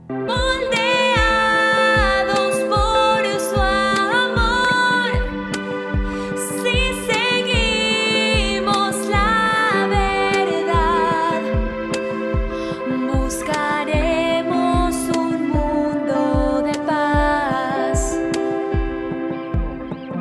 Moldeados por su amor, si seguimos la verdad, buscaremos un mundo de paz.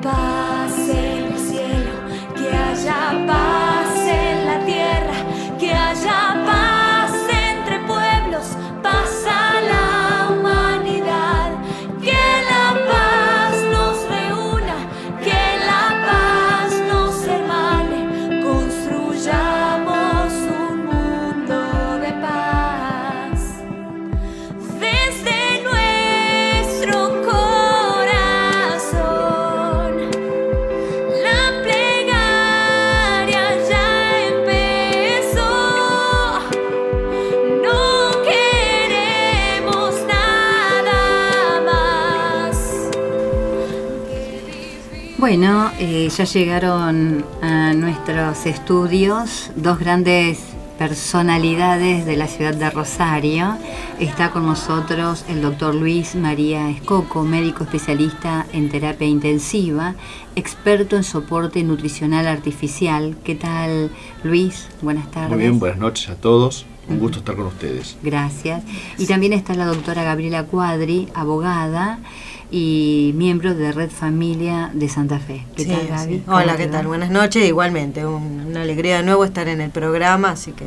Paz en el cielo, que haya paz en la tierra, que haya paz entre pueblos, paz a la humanidad, que la paz nos reúna, que la paz nos hermane, construyamos un mundo de paz. Desde nuestro corazón, la plegaria ya empezó. No queremos nada más que vivir. Bueno, ya llegaron a nuestros estudios dos grandes personalidades de la ciudad de Rosario. Está con nosotros el doctor Luis María Escoco, médico especialista en terapia intensiva, experto en soporte nutricional artificial. ¿Qué tal, Luis? Buenas tardes. Muy bien, buenas noches a todos. Un gusto estar con ustedes. Gracias. Y también está la doctora Gabriela Cuadri, abogada y miembro de Red Familia de Santa Fe. ¿Qué tal, Gaby? Sí. Hola, ¿qué tal? Buenas noches. Igualmente, una alegría de nuevo estar en el programa, así que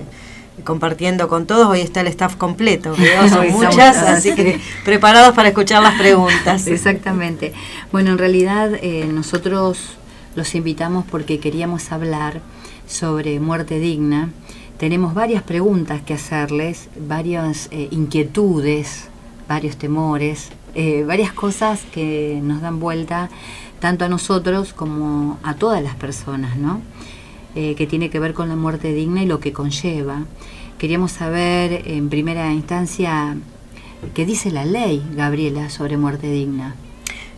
compartiendo con todos. Hoy está el staff completo, ¿no? Son muchas, así que preparados para escuchar las preguntas. Exactamente. Bueno, en realidad nosotros los invitamos porque queríamos hablar sobre muerte digna. Tenemos varias preguntas que hacerles, varias inquietudes, varios temores, varias cosas que nos dan vuelta tanto a nosotros como a todas las personas, ¿no? Que tiene que ver con la muerte digna y lo que conlleva. Queríamos saber en primera instancia qué dice la ley, Gabriela, sobre muerte digna.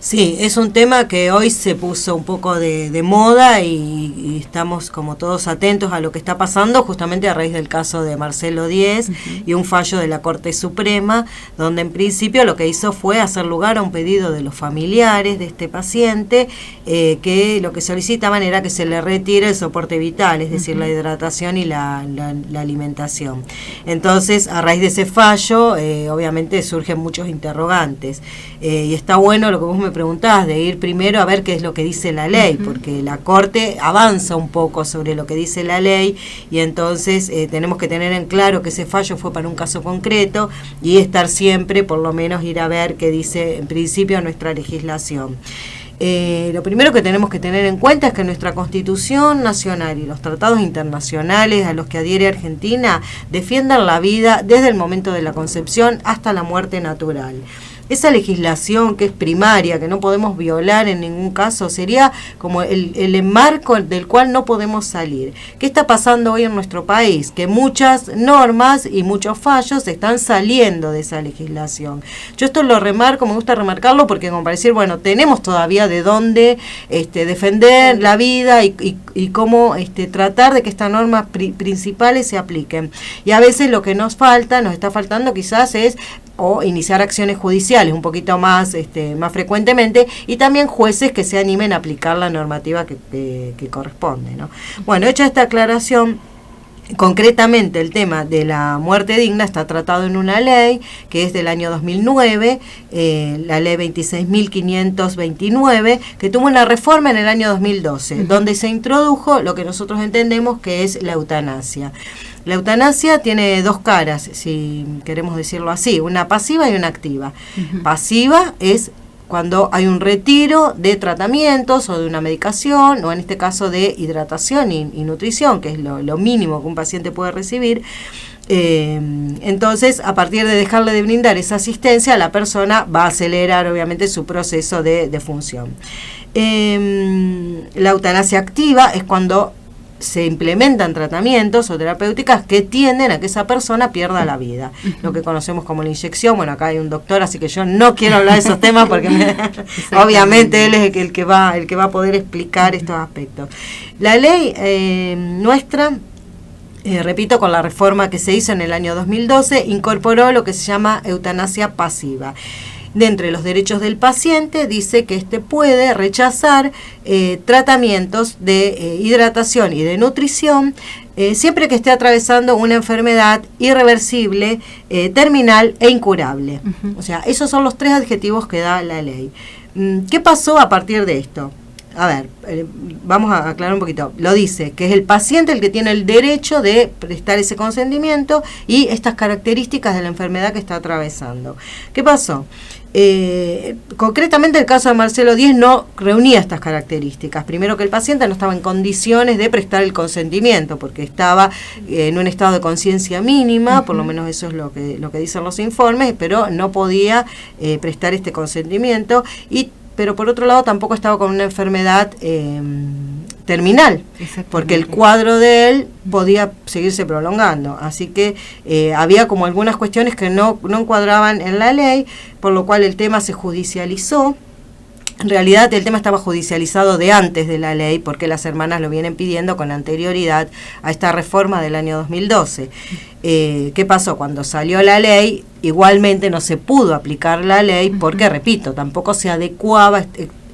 Sí, es un tema que hoy se puso un poco de moda y estamos como todos atentos a lo que está pasando justamente a raíz del caso de Marcelo Díez y un fallo de la Corte Suprema, donde en principio lo que hizo fue hacer lugar a un pedido de los familiares de este paciente, que lo que solicitaban era que se le retire el soporte vital, es decir, la hidratación y la alimentación. Entonces, a raíz de ese fallo, obviamente surgen muchos interrogantes. Y está bueno lo que vos me preguntabas, de ir primero a ver qué es lo que dice la ley, porque la Corte avanza un poco sobre lo que dice la ley y entonces tenemos que tener en claro que ese fallo fue para un caso concreto y estar siempre, por lo menos, ir a ver qué dice en principio nuestra legislación. Lo primero que tenemos que tener en cuenta es que nuestra Constitución Nacional y los tratados internacionales a los que adhiere Argentina defiendan la vida desde el momento de la concepción hasta la muerte natural. Esa legislación que es primaria, que no podemos violar en ningún caso, sería como el enmarco del cual no podemos salir. ¿Qué está pasando hoy en nuestro país? Que muchas normas y muchos fallos están saliendo de esa legislación. Yo esto lo remarco, me gusta remarcarlo porque como para decir, bueno, tenemos todavía de dónde defender la vida y cómo tratar de que estas normas principales se apliquen. Y a veces lo que nos está faltando quizás es o iniciar acciones judiciales un poquito más frecuentemente y también jueces que se animen a aplicar la normativa que corresponde, ¿no? Bueno, hecha esta aclaración, concretamente el tema de la muerte digna está tratado en una ley que es del año 2009, la ley 26.529, que tuvo una reforma en el año 2012, donde se introdujo lo que nosotros entendemos que es la eutanasia. La eutanasia tiene dos caras, si queremos decirlo así, una pasiva y una activa. Pasiva es cuando hay un retiro de tratamientos o de una medicación, o en este caso de hidratación y nutrición, que es lo mínimo que un paciente puede recibir. Entonces, a partir de dejarle de brindar esa asistencia, la persona va a acelerar obviamente su proceso de función. La eutanasia activa es cuando se implementan tratamientos o terapéuticas que tienden a que esa persona pierda la vida, lo que conocemos como la inyección. Bueno, acá hay un doctor, así que yo no quiero hablar de esos temas porque obviamente él es el que va a poder explicar estos aspectos. La ley nuestra repito, con la reforma que se hizo en el año 2012, incorporó lo que se llama eutanasia pasiva. De entre los derechos del paciente dice que éste puede rechazar tratamientos de hidratación y de nutrición siempre que esté atravesando una enfermedad irreversible, terminal e incurable. O sea, esos son los 3 adjetivos que da la ley. ¿Qué pasó a partir de esto? A ver, vamos a aclarar un poquito. Lo dice, que es el paciente el que tiene el derecho de prestar ese consentimiento y estas características de la enfermedad que está atravesando. ¿Qué pasó? Concretamente el caso de Marcelo Díez no reunía estas características. Primero, que el paciente no estaba en condiciones de prestar el consentimiento porque estaba en un estado de conciencia mínima, por lo menos eso es lo que dicen los informes, pero no podía prestar este consentimiento, pero por otro lado tampoco estaba con una enfermedad terminal, porque el cuadro de él podía seguirse prolongando, así que había como algunas cuestiones que no encuadraban en la ley, por lo cual el tema se judicializó. En realidad el tema estaba judicializado de antes de la ley, porque las hermanas lo vienen pidiendo con anterioridad a esta reforma del año 2012. ¿Qué pasó? Cuando salió la ley, igualmente no se pudo aplicar la ley, porque, repito, tampoco se adecuaba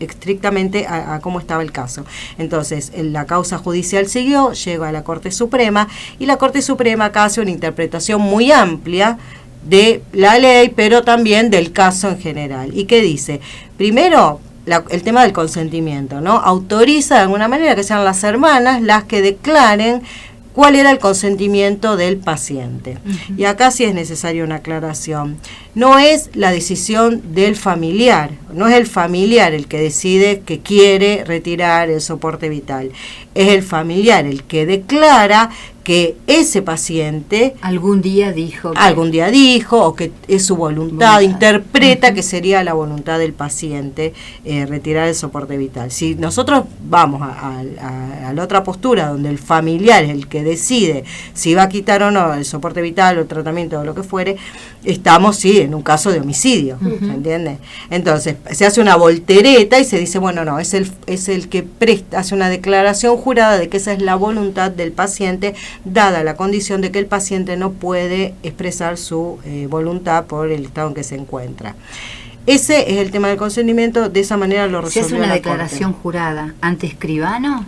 estrictamente a cómo estaba el caso. Entonces, la causa judicial siguió, llegó a la Corte Suprema, y la Corte Suprema acá hace una interpretación muy amplia de la ley, pero también del caso en general. ¿Y qué dice? Primero, el tema del consentimiento, ¿no? Autoriza de alguna manera que sean las hermanas las que declaren cuál era el consentimiento del paciente. Y acá sí es necesaria una aclaración. No es la decisión del familiar, no es el familiar el que decide que quiere retirar el soporte vital. Es el familiar el que declara que ese paciente algún día dijo o que es su voluntad. Interpreta que sería la voluntad del paciente retirar el soporte vital. Si nosotros vamos a la otra postura, donde el familiar es el que decide si va a quitar o no el soporte vital o el tratamiento o lo que fuere, estamos en un caso de homicidio, ¿se entiende? Entonces se hace una voltereta y se dice, bueno, no, es el que hace una declaración jurada de que esa es la voluntad del paciente, dada la condición de que el paciente no puede expresar su voluntad por el estado en que se encuentra. Ese es el tema del consentimiento, de esa manera lo resolvió. ¿Se hace una la declaración Corte jurada ante escribano?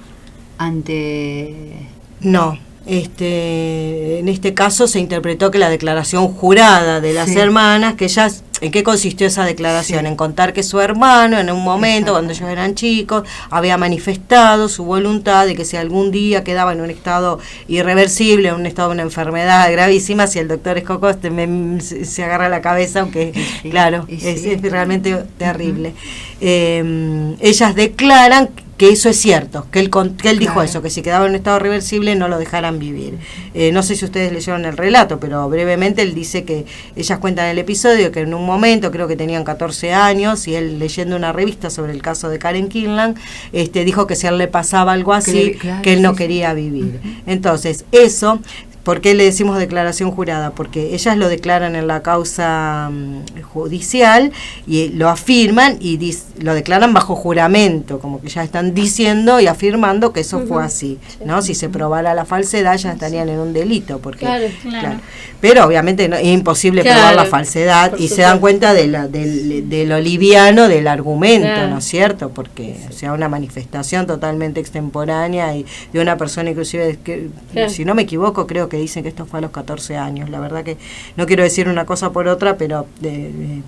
No. En este caso se interpretó que la declaración jurada de las hermanas, que ellas, ¿en qué consistió esa declaración? En contar que su hermano, en un momento, cuando ellos eran chicos, había manifestado su voluntad de que si algún día quedaba en un estado irreversible, en un estado de una enfermedad gravísima, si el doctor Escoco se agarra la cabeza, aunque claro, es realmente terrible. Ellas declaran que eso es cierto, que él dijo eso, que si quedaba en un estado reversible no lo dejaran vivir. No sé si ustedes leyeron el relato, pero brevemente él dice que ellas cuentan el episodio, que en un momento, creo que tenían 14 años, y él, leyendo una revista sobre el caso de Karen Kinlan, dijo que si a él le pasaba algo así, que él no quería vivir. Entonces, eso... ¿Por qué le decimos declaración jurada? Porque ellas lo declaran en la causa judicial y lo afirman y lo declaran bajo juramento, como que ya están diciendo y afirmando que eso fue así, ¿no? Si se probara la falsedad ya estarían en un delito, porque claro. Pero obviamente es imposible probar la falsedad y se dan cuenta de lo liviano del argumento, ¿no es cierto? Porque sea una manifestación totalmente extemporánea y de una persona inclusive que, si no me equivoco, creo que dicen que esto fue a los 14 años. La verdad que no quiero decir una cosa por otra, pero no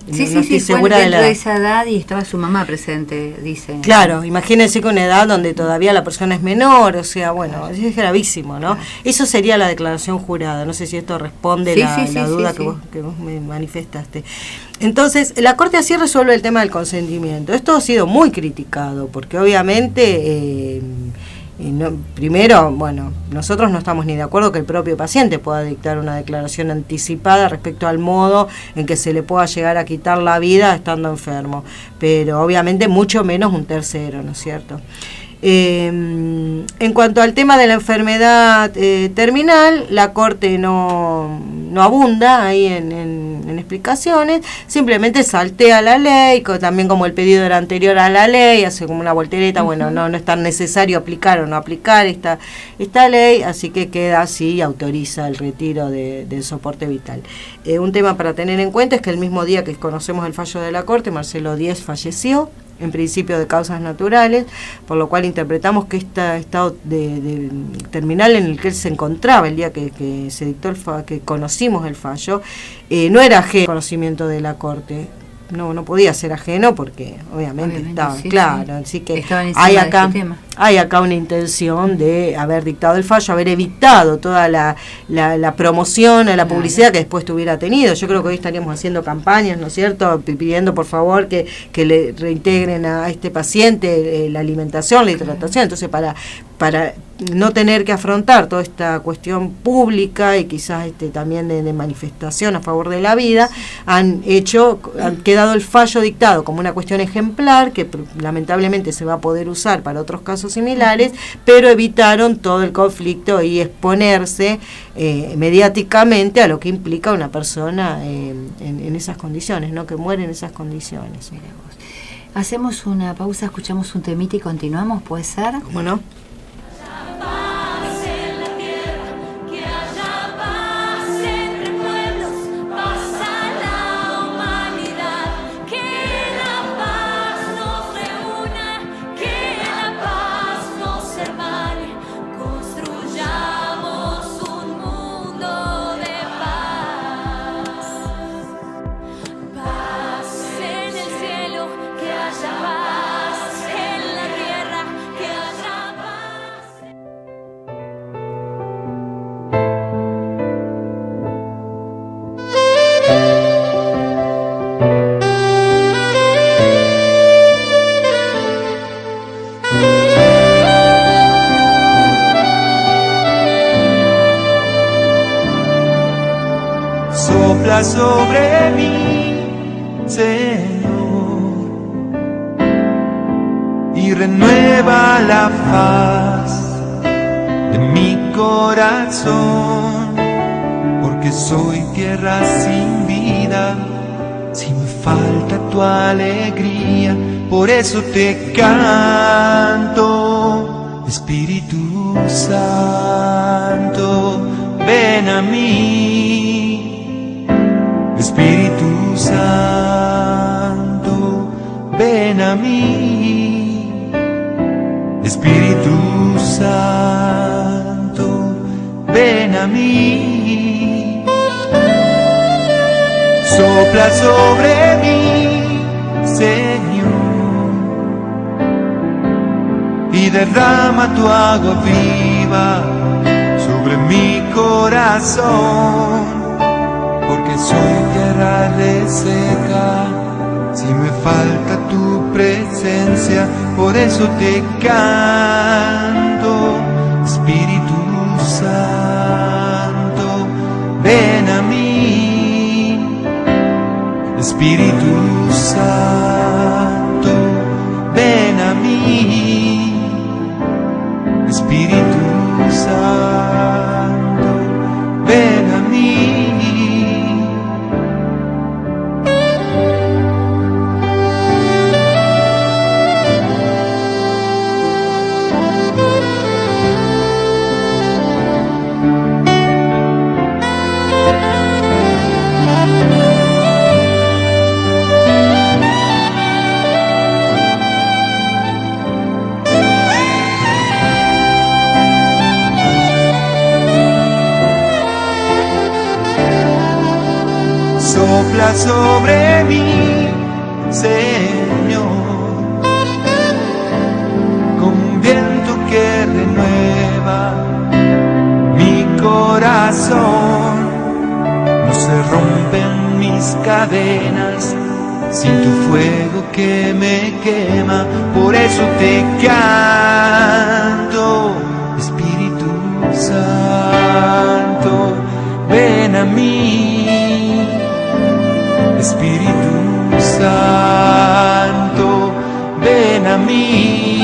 estoy segura de la edad. De esa edad y estaba su mamá presente, dice. Claro, imagínense con una edad donde todavía la persona es menor, o sea, bueno, es gravísimo, ¿no? Eso sería la declaración jurada. No sé si esto responde la duda que vos me manifestaste. Entonces, la Corte así resuelve el tema del consentimiento. Esto ha sido muy criticado, porque obviamente... primero, bueno, nosotros no estamos ni de acuerdo que el propio paciente pueda dictar una declaración anticipada respecto al modo en que se le pueda llegar a quitar la vida estando enfermo, pero obviamente mucho menos un tercero, ¿no es cierto? En cuanto al tema de la enfermedad terminal, la Corte no abunda ahí en explicaciones, simplemente saltea la ley, también como el pedido era anterior a la ley, hace como una voltereta, bueno, no es tan necesario aplicar o no aplicar esta ley, así que queda así y autoriza el retiro del soporte vital. Un tema para tener en cuenta es que el mismo día que conocemos el fallo de la Corte, Marcelo Díez falleció, en principio de causas naturales, por lo cual interpretamos que este estado de terminal en el que él se encontraba el día que se dictó que conocimos el fallo, no era ajeno al conocimiento de la Corte. No podía ser ajeno porque obviamente estaba, sí, claro, sí. Así que hay acá una intención de haber dictado el fallo, haber evitado toda la promoción, la publicidad que después tuviera tenido. Yo creo que hoy estaríamos haciendo campañas, ¿no es cierto?, pidiendo por favor que le reintegren a este paciente la alimentación, la hidratación. Entonces para no tener que afrontar toda esta cuestión pública y quizás también de manifestación a favor de la vida, han quedado el fallo dictado como una cuestión ejemplar que lamentablemente se va a poder usar para otros casos similares, pero evitaron todo el conflicto y exponerse mediáticamente a lo que implica una persona en esas condiciones, ¿no?, que muere en esas condiciones. Hacemos una pausa, escuchamos un temita y continuamos, ¿puede ser? ¿Cómo no? Sopla sobre mí, Señor, y renueva la faz de mi corazón, porque soy tierra sin vida, si me falta tu alegría, por eso te canto, Espíritu Santo, ven a mí. Espíritu Santo, ven a mí. Espíritu Santo, ven a mí. Sopla sobre mí, Señor, y derrama tu agua viva sobre mi corazón. Porque soy tierra reseca, si me falta tu presencia, por eso te canto, Espíritu Santo, ven a mí. Espíritu Santo, ven a mí. Espíritu Santo, ven a mí. Sopla sobre mí, Señor, como un viento que renueva mi corazón. No se rompen mis cadenas sin tu fuego que me quema, por eso te canto, Espíritu Santo, ven a mí. Espíritu Santo, ven a mí.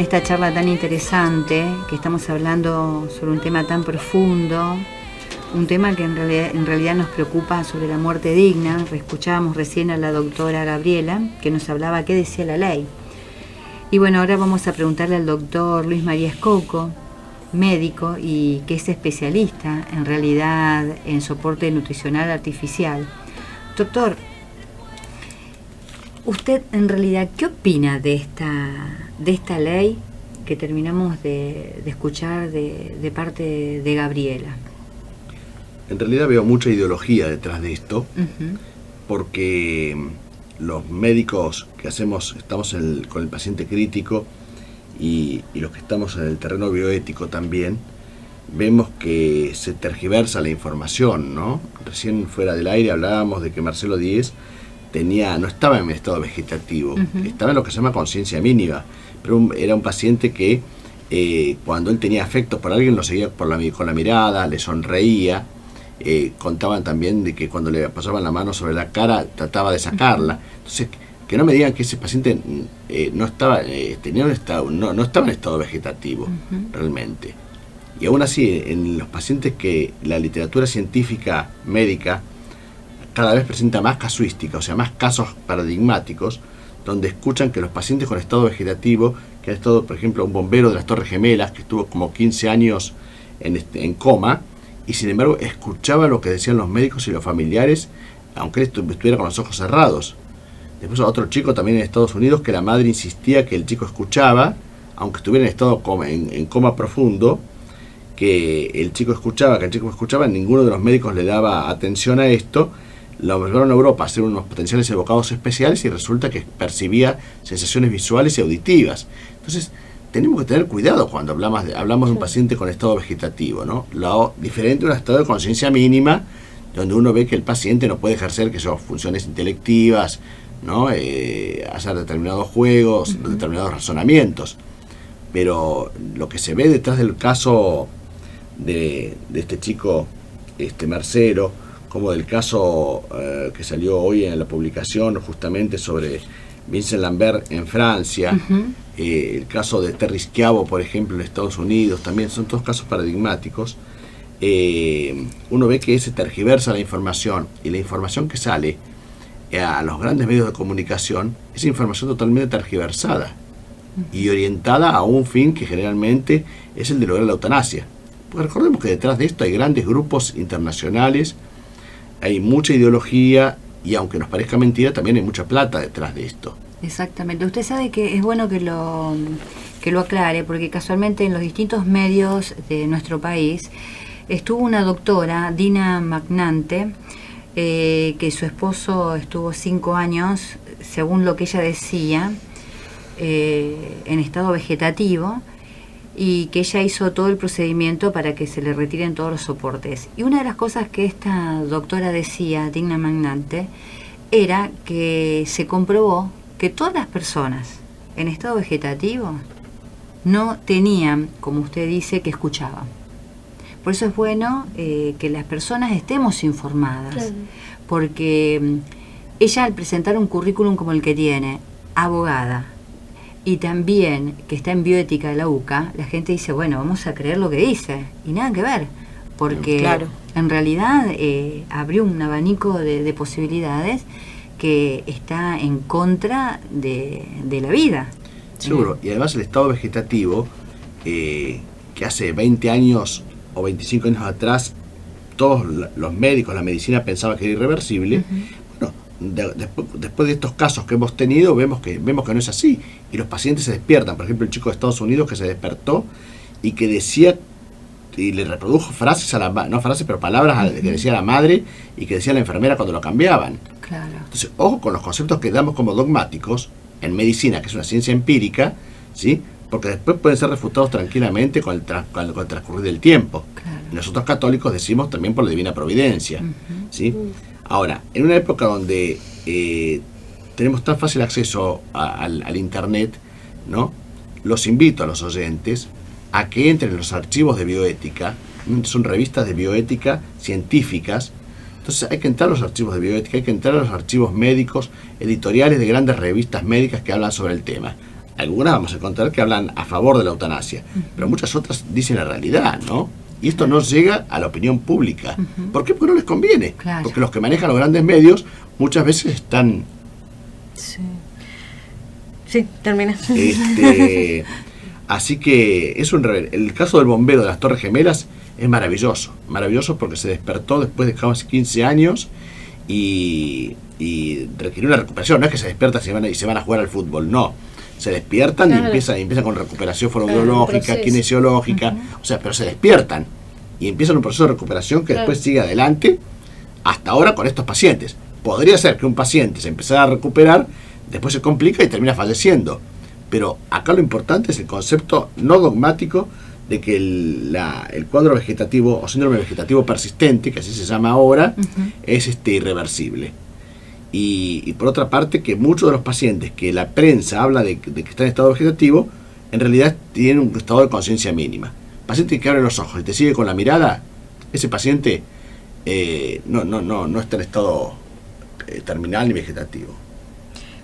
esta charla tan interesante, que estamos hablando sobre un tema tan profundo, un tema que en realidad nos preocupa sobre la muerte digna. Escuchábamos recién a la doctora Gabriela, que nos hablaba qué decía la ley. Y bueno, ahora vamos a preguntarle al doctor Luis María Escoco, médico y que es especialista en realidad en soporte nutricional artificial. Doctor, usted en realidad, ¿qué opina de esta ley que terminamos de escuchar de parte de Gabriela? En realidad veo mucha ideología detrás de esto, porque los médicos que estamos con el paciente crítico y los que estamos en el terreno bioético también, vemos que se tergiversa la información, ¿no? Recién fuera del aire hablábamos de que Marcelo Díez no estaba en estado vegetativo, estaba en lo que se llama conciencia mínima, pero era un paciente que cuando él tenía afectos por alguien lo seguía con la mirada, le sonreía. Contaban también de que cuando le pasaban la mano sobre la cara trataba de sacarla. Entonces, que no me digan que ese paciente no estaba no estaba en estado vegetativo realmente. Y aún así, en los pacientes que la literatura científica médica cada vez presenta más casuística, o sea, más casos paradigmáticos, donde escuchan que los pacientes con estado vegetativo, que ha estado, por ejemplo, un bombero de las Torres Gemelas, que estuvo como 15 años en coma, y sin embargo escuchaba lo que decían los médicos y los familiares, aunque él estuviera con los ojos cerrados. Después otro chico también en Estados Unidos, que la madre insistía que el chico escuchaba, aunque estuviera en estado en coma profundo, que el chico escuchaba, ninguno de los médicos le daba atención a esto. Lo llevaron a Europa a hacer unos potenciales evocados especiales y resulta que percibía sensaciones visuales y auditivas. Entonces, tenemos que tener cuidado cuando hablamos de un paciente con estado vegetativo, ¿no? Lo diferente de un estado de conciencia mínima, donde uno ve que el paciente no puede ejercer funciones intelectivas, ¿no? Hacer determinados juegos, determinados razonamientos. Pero lo que se ve detrás del caso de este chico, Marcelo, como del caso que salió hoy en la publicación justamente sobre Vincent Lambert en Francia, el caso de Terry Schiavo, por ejemplo, en Estados Unidos, también son todos casos paradigmáticos. Uno ve que se tergiversa la información, y la información que sale a los grandes medios de comunicación es información totalmente tergiversada y orientada a un fin que generalmente es el de lograr la eutanasia. Porque recordemos que detrás de esto hay grandes grupos internacionales, hay mucha ideología, y aunque nos parezca mentira, también hay mucha plata detrás de esto. Exactamente. Usted sabe que es bueno que lo aclare, porque casualmente en los distintos medios de nuestro país estuvo una doctora, Dina Magnante, que su esposo estuvo 5 años, según lo que ella decía, en estado vegetativo, y que ella hizo todo el procedimiento para que se le retiren todos los soportes. Y una de las cosas que esta doctora decía, Dina Magnante, era que se comprobó que todas las personas en estado vegetativo no tenían, como usted dice, que escuchaban. Por eso es bueno que las personas estemos informadas, claro. Porque ella, al presentar un currículum como el que tiene, abogada, y también que está en bioética de la UCA, la gente dice, bueno, vamos a creer lo que dice, y nada que ver, porque claro, en realidad abrió un abanico de posibilidades que está en contra de la vida. Seguro, y además el estado vegetativo, que hace 20 años o 25 años atrás, todos los médicos, la medicina pensaba que era irreversible. Bueno, después de estos casos que hemos tenido, vemos que no es así, y los pacientes se despiertan. Por ejemplo, el chico de Estados Unidos que se despertó y que decía, y le reprodujo frases pero palabras que decía la madre y que decía la enfermera cuando lo cambiaban. Claro. Entonces, ojo con los conceptos que damos como dogmáticos en medicina, que es una ciencia empírica, ¿sí? Porque después pueden ser refutados tranquilamente con el transcurrir del tiempo. Claro. Y nosotros católicos decimos también por la divina providencia, ¿sí? Ahora, en una época donde tenemos tan fácil acceso al internet, ¿no? Los invito a los oyentes a que entren en los archivos de bioética. Son revistas de bioética científicas. Entonces hay que entrar a los archivos de bioética, hay que entrar a los archivos médicos, editoriales de grandes revistas médicas que hablan sobre el tema. algunas vamos a encontrar que hablan a favor de la eutanasia, pero muchas otras dicen la realidad, ¿no? Y esto no llega a la opinión pública. ¿Por qué? Porque no les conviene. Claro. Porque los que manejan los grandes medios muchas veces están... Sí, termina. Así que es el caso del bombero de las Torres Gemelas es maravilloso. Maravilloso porque se despertó después de casi 15 años y requirió una recuperación. No es que se despiertan y se van a jugar al fútbol, no. Se despiertan y empiezan con recuperación fonoaudiológica, kinesiológica, o sea, pero se despiertan y empiezan un proceso de recuperación que después sigue adelante, hasta ahora con estos pacientes. Podría ser que un paciente se empezara a recuperar, después se complica y termina falleciendo. Pero acá lo importante es el concepto no dogmático de que el cuadro vegetativo o síndrome vegetativo persistente, que así se llama ahora, es irreversible. Y por otra parte, que muchos de los pacientes que la prensa habla de que están en estado vegetativo, en realidad tienen un estado de conciencia mínima. Paciente que abre los ojos y te sigue con la mirada, ese paciente no está en estado terminal ni vegetativo.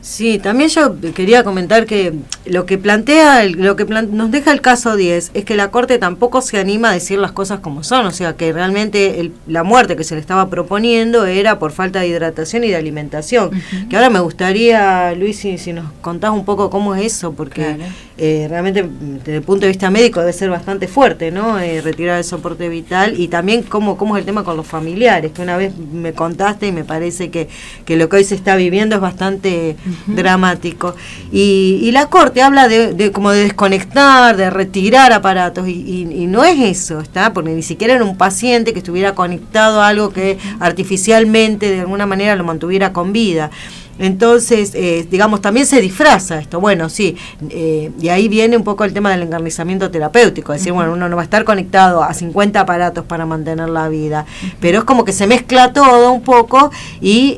Sí, también yo quería comentar que lo que nos deja el caso 10 es que la Corte tampoco se anima a decir las cosas como son, o sea que realmente la muerte que se le estaba proponiendo era por falta de hidratación y de alimentación. Que ahora me gustaría, Luis, si nos contás un poco cómo es eso, porque realmente desde el punto de vista médico debe ser bastante fuerte, ¿no? Retirar el soporte vital, y también cómo es el tema con los familiares, que una vez me contaste y me parece que lo que hoy se está viviendo es bastante dramático. Y la Corte habla de como de desconectar, de retirar aparatos, y no es eso, ¿está? Porque ni siquiera era un paciente que estuviera conectado a algo que artificialmente de alguna manera lo mantuviera con vida. Entonces, digamos, también se disfraza esto. Bueno, sí, y ahí viene un poco el tema del encarnizamiento terapéutico, es decir, bueno, uno no va a estar conectado a 50 aparatos para mantener la vida, pero es como que se mezcla todo un poco y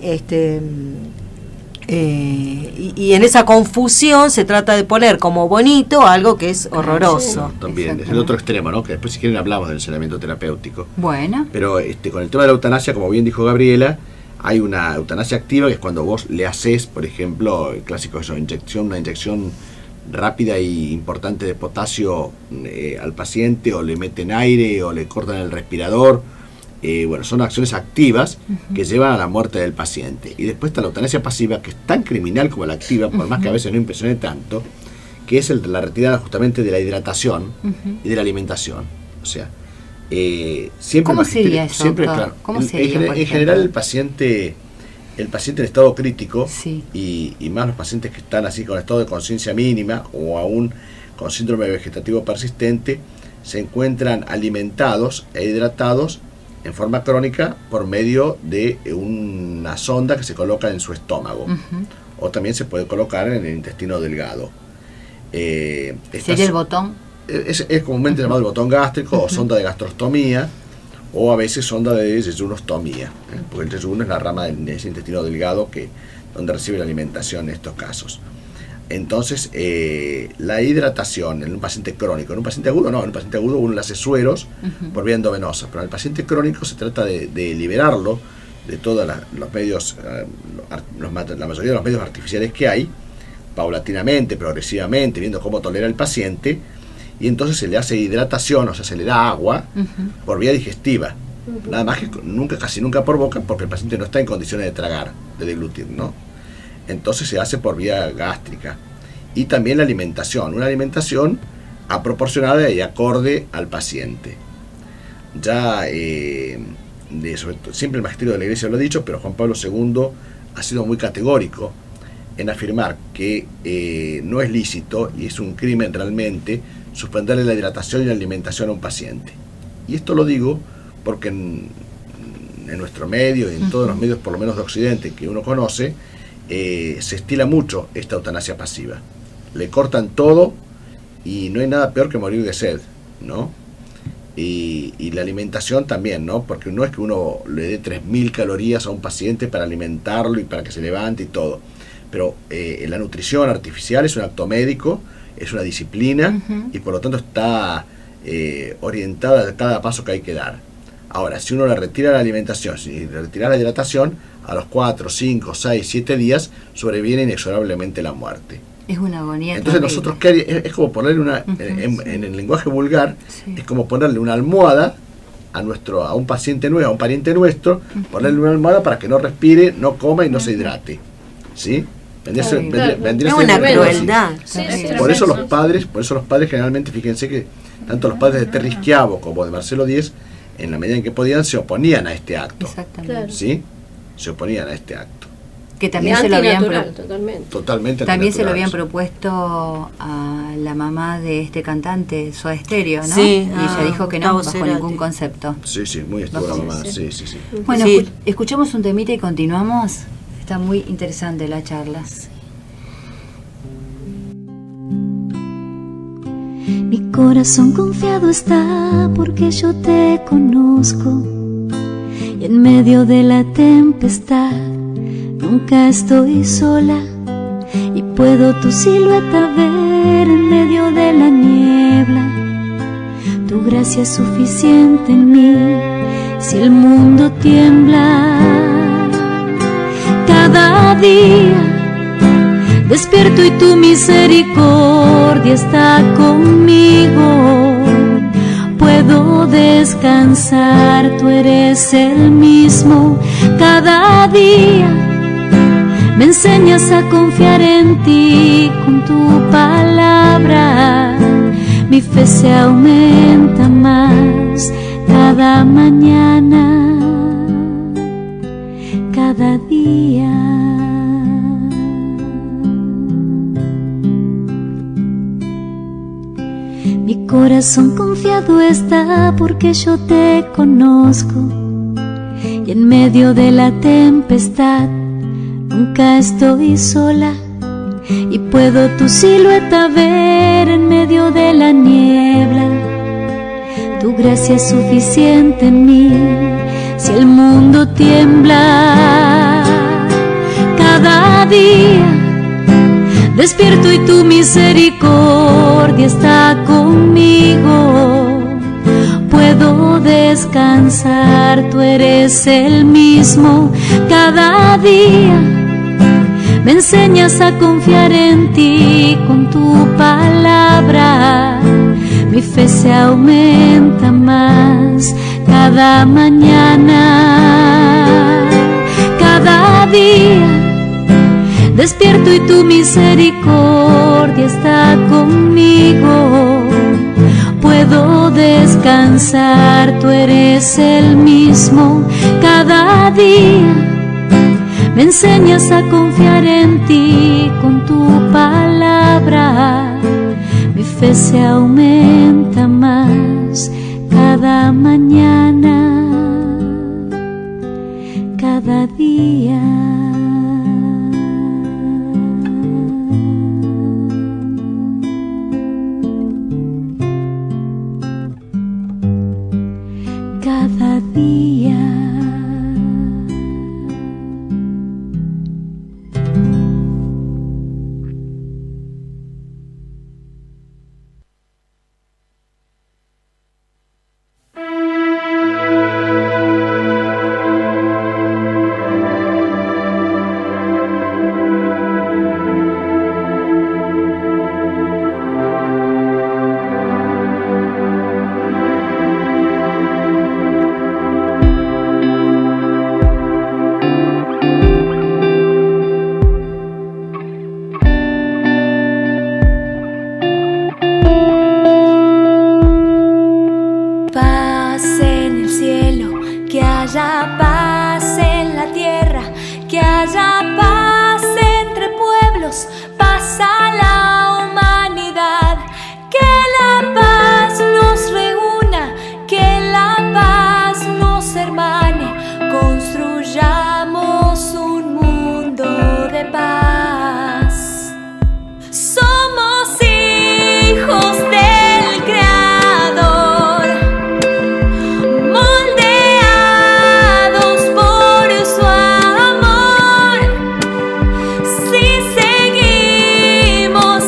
y en esa confusión se trata de poner como bonito algo que es horroroso. También, es el otro extremo, ¿no? Que después si quieren hablamos del ensañamiento terapéutico. Bueno. Pero con el tema de la eutanasia, como bien dijo Gabriela, hay una eutanasia activa que es cuando vos le haces, por ejemplo, el clásico eso, una inyección rápida y importante de potasio al paciente, o le meten aire, o le cortan el respirador. Bueno, son acciones activas que llevan a la muerte del paciente. Y después está la eutanasia pasiva, que es tan criminal como la activa, por más que a veces no impresione tanto, que es la retirada justamente de la hidratación y de la alimentación. O sea, siempre ¿cómo sería eso? Siempre, claro, ¿Cómo sería, en general el paciente en estado crítico, sí, y más los pacientes que están así con estado de conciencia mínima o aún con síndrome vegetativo persistente, se encuentran alimentados e hidratados en forma crónica por medio de una sonda que se coloca en su estómago, o también se puede colocar en el intestino delgado. ¿Sería el botón? Es comúnmente llamado el botón gástrico, o sonda de gastrostomía, o a veces sonda de yeyunostomía, porque el yeyuno es la rama de ese intestino delgado donde recibe la alimentación en estos casos. Entonces, la hidratación en un paciente crónico, en un paciente agudo no, en un paciente agudo uno le hace sueros por vía endovenosa, pero en el paciente crónico se trata de liberarlo de todos los medios, la mayoría de los medios artificiales que hay, paulatinamente, progresivamente, viendo cómo tolera el paciente, y entonces se le hace hidratación, o sea, se le da agua por vía digestiva, nada más que casi nunca por boca, porque el paciente no está en condiciones de tragar, de deglutir, ¿no? Entonces se hace por vía gástrica. Y también la alimentación, una alimentación proporcionada y acorde al paciente. Ya siempre el magisterio de la Iglesia lo ha dicho, pero Juan Pablo II ha sido muy categórico en afirmar que no es lícito y es un crimen realmente suspenderle la hidratación y la alimentación a un paciente. Y esto lo digo porque en nuestro medio y en todos los medios, por lo menos de Occidente, que uno conoce, se estila mucho esta eutanasia pasiva. Le cortan todo y no hay nada peor que morir de sed, ¿no? Y la alimentación también, ¿no? Porque no es que uno le dé 3.000 calorías a un paciente para alimentarlo y para que se levante y todo. Pero la nutrición artificial es un acto médico, es una disciplina, y por lo tanto está orientada a cada paso que hay que dar. Ahora, si uno le retira la alimentación, si le retira la hidratación, a los 4, 5, 6, 7 días sobreviene inexorablemente la muerte. Es una agonía. Entonces terrible. nosotros, es como ponerle una, en el lenguaje vulgar, Sí. es como ponerle una almohada a un paciente nuevo, a un pariente nuestro, ponerle una almohada para que no respire, no coma y no se hidrate. ¿Sí? Vendría a ser- Ay, vendría- claro. vendría a Es ser una algo así. crueldad. Sí, Sí. sí, Por eso sí. los padres generalmente, fíjense que tanto los padres de Terry Schiavo como de Marcelo Díez, en la medida en que podían, se oponían a este acto. Exactamente. Claro. ¿Sí? Se oponían a este acto. Que también se lo habían Antinatural, totalmente. Totalmente también se lo habían antinatural. propuesto a la mamá de este cantante, Soda Stereo, ¿no? Sí, y ella dijo que no, Gustavo bajo Cerati. ningún concepto. Sí, sí, muy estuvo la Bajo- mamá. Sí, sí, sí. Bueno, Sí. escuchamos un temita y continuamos. Está muy interesante la charla. Mi corazón confiado está porque yo te conozco, y en medio de la tempestad nunca estoy sola, y puedo tu silueta ver en medio de la niebla. Tu gracia es suficiente en mí si el mundo tiembla. Cada día despierto y tu misericordia está conmigo. Puedo descansar, tú eres el mismo. Cada día me enseñas a confiar en ti con tu palabra. Mi fe se aumenta más cada mañana, cada día. Mi corazón confiado está porque yo te conozco, y en medio de la tempestad nunca estoy sola, y puedo tu silueta ver en medio de la niebla. Tu gracia es suficiente en mí si el mundo tiembla. Cada día despierto y tu misericordia está conmigo. Puedo descansar, tú eres el mismo. Cada día me enseñas a confiar en ti con tu palabra. Mi fe se aumenta más cada mañana, cada día. Despierto y tu misericordia está conmigo. Puedo descansar, tú eres el mismo. Cada día me enseñas a confiar en ti con tu palabra. Mi fe se aumenta más cada mañana, cada día. Cada día. Paz en el cielo, que haya paz en la tierra, que haya paz entre pueblos, paz a la humanidad, que la paz nos reúna, que la paz nos hermane, construyamos un mundo de paz. Somos hijos del Creador, moldeados por su amor. Si seguimos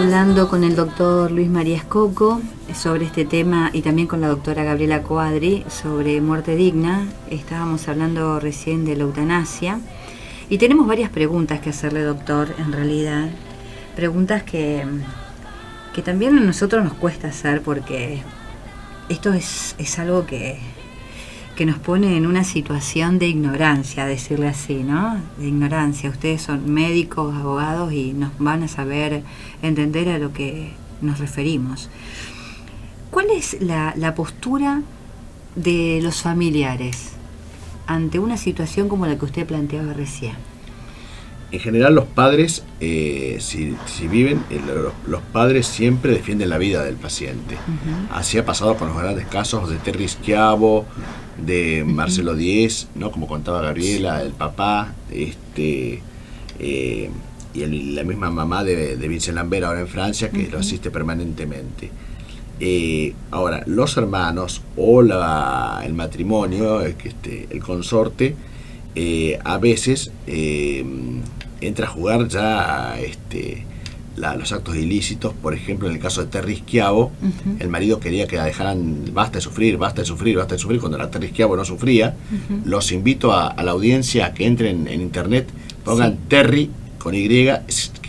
hablando con el doctor Luis María Escoco sobre este tema y también con la doctora Gabriela Coadri sobre muerte digna. Estábamos hablando recién de la eutanasia y tenemos varias preguntas que hacerle, doctor, en realidad. Preguntas que también a nosotros nos cuesta hacer porque esto es algo que nos pone en una situación de ignorancia, decirle así, ¿no? De ignorancia. Ustedes son médicos, abogados y nos van a saber entender a lo que nos referimos. ¿Cuál es la postura de los familiares ante una situación como la que usted planteaba recién? En general los padres, si viven, los padres siempre defienden la vida del paciente. Uh-huh. Así ha pasado con los grandes casos de Terry Schiavo, de Marcelo Díez, ¿no? Como contaba Gabriela, el papá, y la misma mamá de Vincent Lambert ahora en Francia, que lo asiste permanentemente. Ahora, los hermanos o el matrimonio, el consorte, a veces entra a jugar ya los actos ilícitos. Por ejemplo, en el caso de Terry Schiavo, el marido quería que la dejaran, basta de sufrir, cuando la Terry Schiavo no sufría. Los invito a la audiencia a que entren en internet, pongan Terry con Y,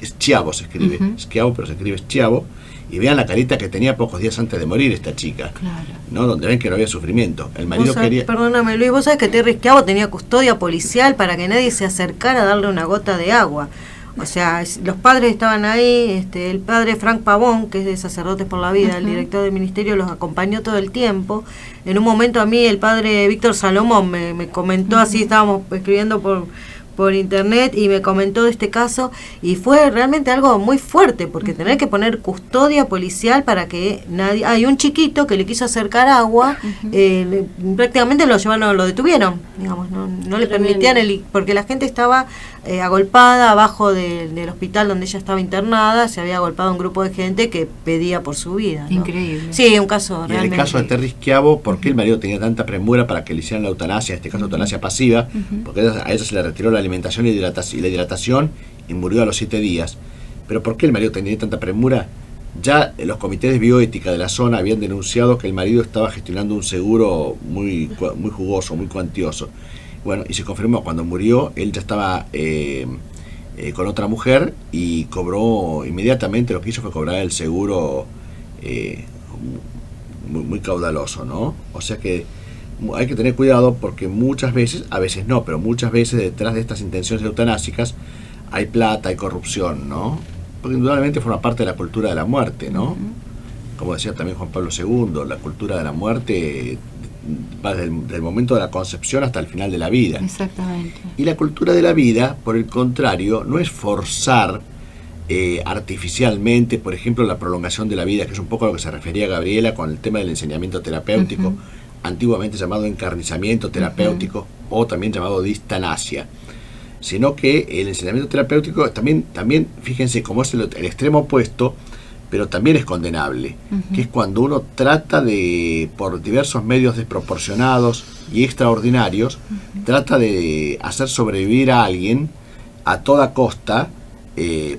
Schiavo se escribe, Schiavo, pero se escribe Schiavo, y vean la carita que tenía pocos días antes de morir esta chica, claro, ¿no? Donde ven que no había sufrimiento. El marido quería... Perdóname, Luis, vos sabés que Terry Schiavo tenía custodia policial para que nadie se acercara a darle una gota de agua. O sea, los padres estaban ahí, el padre Frank Pavón, que es de Sacerdotes por la Vida, el director del ministerio, los acompañó todo el tiempo. En un momento a mí el padre Víctor Salomón me comentó, así estábamos escribiendo por internet y me comentó de este caso y fue realmente algo muy fuerte porque tener que poner custodia policial para que nadie... Hay un chiquito que le quiso acercar agua, prácticamente lo detuvieron, digamos, no le permitían porque la gente estaba agolpada abajo del hospital donde ella estaba internada, se había agolpado un grupo de gente que pedía por su vida, ¿no? Increíble. Sí, un caso y realmente... en el caso de Terry Schiavo, ¿por qué el marido tenía tanta premura para que le hicieran la eutanasia, en este caso eutanasia pasiva? Porque a ella se le retiró la alimentación y la hidratación y murió a los 7 días. Pero ¿por qué el marido tenía tanta premura? Ya los comités de bioética de la zona habían denunciado que el marido estaba gestionando un seguro muy jugoso, muy cuantioso. Bueno, y se confirmó, cuando murió, él ya estaba con otra mujer y cobró inmediatamente, lo que hizo fue cobrar el seguro muy caudaloso, ¿no? O sea que hay que tener cuidado porque muchas veces, a veces no, pero muchas veces detrás de estas intenciones eutanásicas hay plata, hay corrupción, ¿no? Porque indudablemente forma parte de la cultura de la muerte, ¿no? Como decía también Juan Pablo II, la cultura de la muerte va desde el momento de la concepción hasta el final de la vida. Exactamente. Y la cultura de la vida, por el contrario, no es forzar artificialmente, por ejemplo, la prolongación de la vida, que es un poco a lo que se refería Gabriela con el tema del enseñamiento terapéutico, antiguamente llamado encarnizamiento terapéutico o también llamado distanasia, sino que el enseñamiento terapéutico también fíjense cómo es el extremo opuesto, pero también es condenable, que es cuando uno trata de, por diversos medios desproporcionados y extraordinarios, trata de hacer sobrevivir a alguien a toda costa,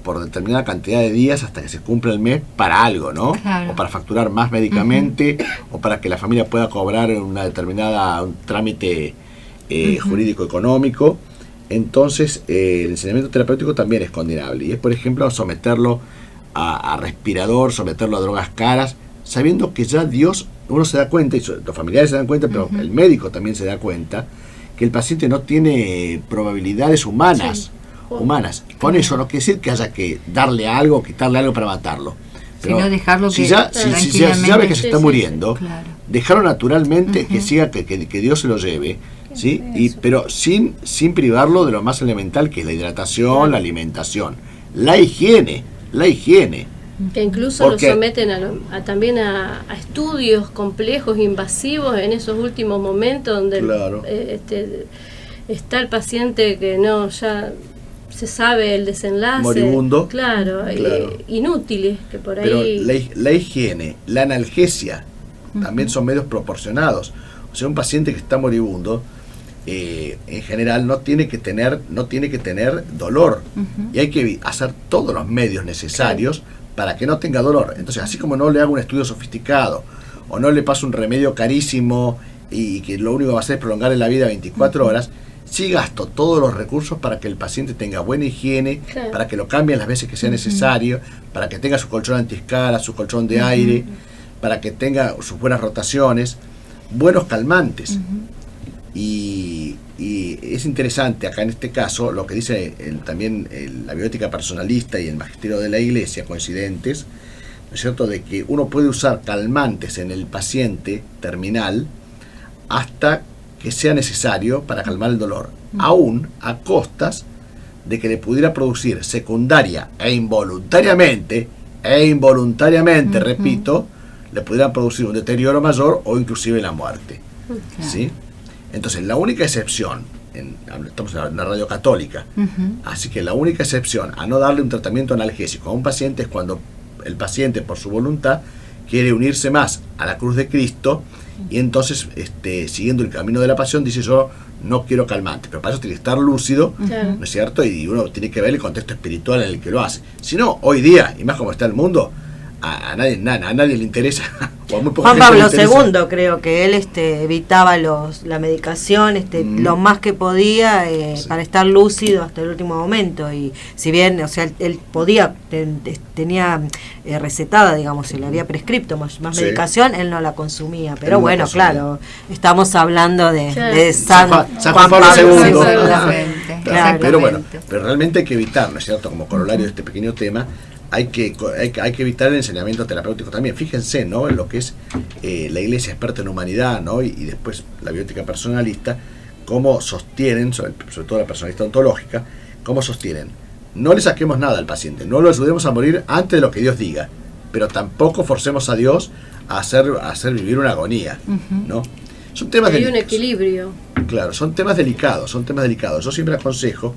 por determinada cantidad de días hasta que se cumpla el mes para algo, ¿no? Claro. O para facturar más médicamente, o para que la familia pueda cobrar un trámite jurídico económico. Entonces el enseñamiento terapéutico también es condenable, y es, por ejemplo, someterlo a respirador, someterlo a drogas caras, sabiendo que ya Dios, uno se da cuenta, y los familiares se dan cuenta, pero el médico también se da cuenta, que el paciente no tiene probabilidades humanas. Con eso no quiere decir que haya que darle algo, quitarle algo para matarlo. Pero sino dejarlo si ya ve que se está muriendo, claro, dejarlo naturalmente, que siga, que Dios se lo lleve, ¿sí? Pero sin privarlo de lo más elemental, que es la hidratación, la alimentación, la higiene. Que incluso lo someten también a estudios complejos, invasivos en esos últimos momentos donde claro, está el paciente que ya se sabe el desenlace, moribundo, claro. Inútiles, que por ahí... Pero la higiene, la analgesia, también son medios proporcionados. O sea, un paciente que está moribundo, en general no tiene que tener dolor, y hay que hacer todos los medios necesarios para que no tenga dolor. Entonces, así como no le hago un estudio sofisticado, o no le paso un remedio carísimo y que lo único que va a hacer es prolongarle la vida 24 horas, sí gasto todos los recursos para que el paciente tenga buena higiene, Claro. para que lo cambien las veces que sea necesario, para que tenga su colchón antiescalas, su colchón de aire, para que tenga sus buenas rotaciones, buenos calmantes. Y es interesante acá en este caso lo que dice también la bioética personalista y el magisterio de la Iglesia, coincidentes, ¿no es cierto?, de que uno puede usar calmantes en el paciente terminal hasta que sea necesario para calmar el dolor, aún a costas de que le pudiera producir secundaria e involuntariamente, repito, le pudieran producir un deterioro mayor o inclusive la muerte. Claro. ¿Sí? Entonces, la única excepción, estamos en una radio católica, así que la única excepción a no darle un tratamiento analgésico a un paciente es cuando el paciente, por su voluntad, quiere unirse más a la cruz de Cristo y entonces, siguiendo el camino de la pasión, dice: yo no quiero calmante, pero para eso tiene que estar lúcido, Claro. ¿no es cierto? Y uno tiene que ver el contexto espiritual en el que lo hace. Si no, hoy día, y más como está el mundo, a nadie le interesa. O a muy poca Juan gente le Pablo interesa. II, creo que él evitaba la medicación lo más que podía para estar lúcido hasta el último momento. Y si bien, o sea, él podía, tenía recetada, digamos, se le había prescripto más Sí. medicación, él no la consumía. Pero Él no bueno, consumía. claro, estamos hablando de San Juan Pablo II. II. Exactamente, Claro, pero bueno, exactamente. pero realmente hay que evitar, ¿no es cierto? Como corolario de este pequeño tema, hay que evitar el enseñamiento terapéutico también. Fíjense, ¿no?, en lo que es la Iglesia experta en humanidad, ¿no?, y después la bioética personalista, cómo sostienen, sobre todo la personalista ontológica, cómo sostienen: no le saquemos nada al paciente, no lo ayudemos a morir antes de lo que Dios diga, pero tampoco forcemos a Dios a hacer vivir una agonía, ¿no? Son temas Hay un delicados. equilibrio. Claro, son temas delicados. Yo siempre aconsejo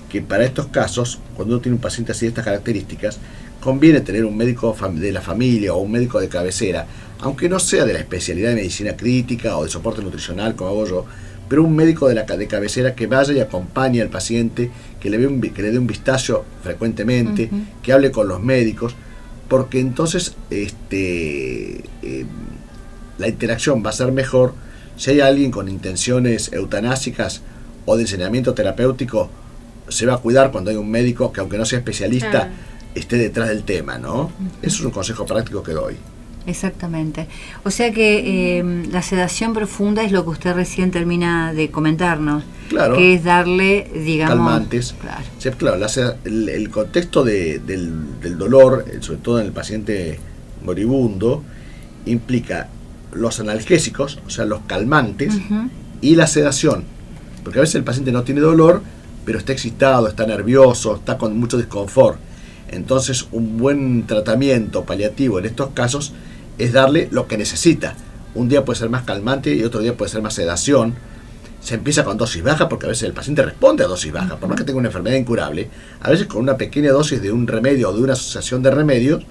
que para estos casos, cuando uno tiene un paciente así de estas características, conviene tener un médico de la familia o un médico de cabecera, aunque no sea de la especialidad de medicina crítica o de soporte nutricional como hago yo, pero un médico de cabecera que vaya y acompañe al paciente, que le dé un vistazo frecuentemente, que hable con los médicos, porque entonces la interacción va a ser mejor. Si hay alguien con intenciones eutanásicas o de enseñamiento terapéutico, se va a cuidar cuando hay un médico que, aunque no sea especialista, Claro. esté detrás del tema, ¿no? Eso es un consejo práctico que doy. Exactamente. O sea que la sedación profunda es lo que usted recién termina de comentarnos, Claro. que es darle, digamos, Calmantes. Claro. Sí, claro, el contexto del dolor, sobre todo en el paciente moribundo, implica los analgésicos, o sea, los calmantes, y la sedación. Porque a veces el paciente no tiene dolor, pero está excitado, está nervioso, está con mucho desconfort. Entonces, un buen tratamiento paliativo en estos casos es darle lo que necesita. Un día puede ser más calmante y otro día puede ser más sedación. Se empieza con dosis baja porque a veces el paciente responde a dosis baja, por más que tenga una enfermedad incurable. A veces con una pequeña dosis de un remedio o de una asociación de remedios,